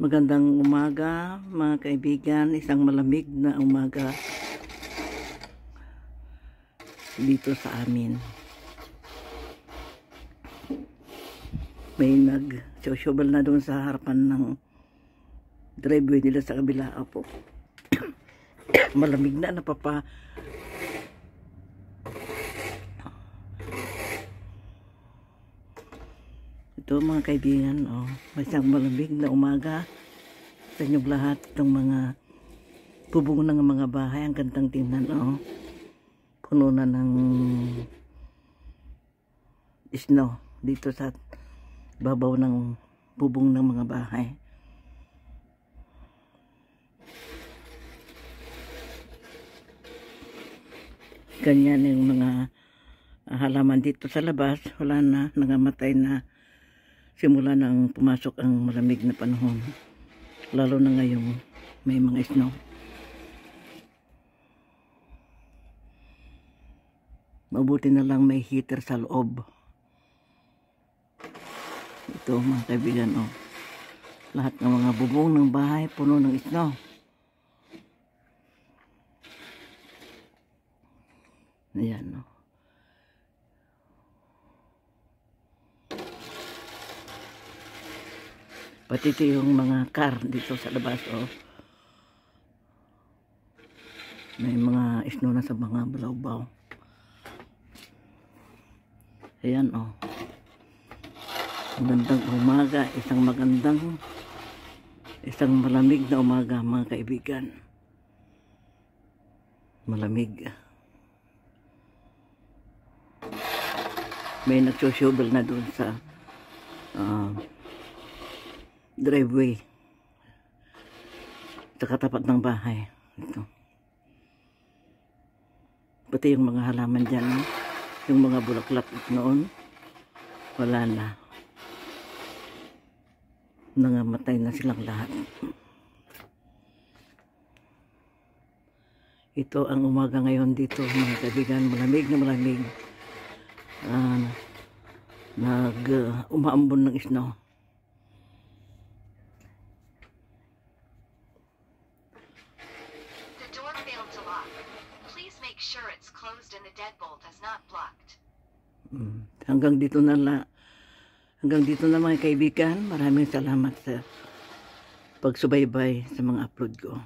Magandang umaga mga kaibigan, isang malamig na umaga dito sa amin. May nag-showbal na doon sa harapan ng driveway nila sa kabila po. Malamig na napapa. Ito mga kaibigan, may isang malamig na umaga sa inyong lahat. Itong mga bubong ng mga bahay, ang gandang tingnan, puno na ng snow dito sa babaw ng bubong ng mga bahay. Ganyan yung mga halaman dito sa labas, wala na, nangamatay na simula nang pumasok ang malamig na panahon, lalo na ngayong may mga snow. Mabuti na lang may heater sa loob. Ito mga kaibigan, lahat ng mga bubong ng bahay puno ng snow. Ayan, pati ito yung mga car dito sa labas, may mga snow na sa mga balaw-baw. Ayan, magandang umaga, isang malamig na umaga mga kaibigan. Malamig. May nagsosyobel na doon sa driveway sa katapat ng bahay. Ito. Pati yung mga halaman dyan, yung mga bulaklak noon, wala na. Nangamatay na silang lahat. Ito ang umaga ngayon dito mga kaibigan, malamig na malamig. Umaambon ng snow. The door failed to lock. Please make sure it's closed and the deadbolt is not blocked. Hanggang dito na mga kaibigan. Maraming salamat sa pagsubaybay sa mga upload ko.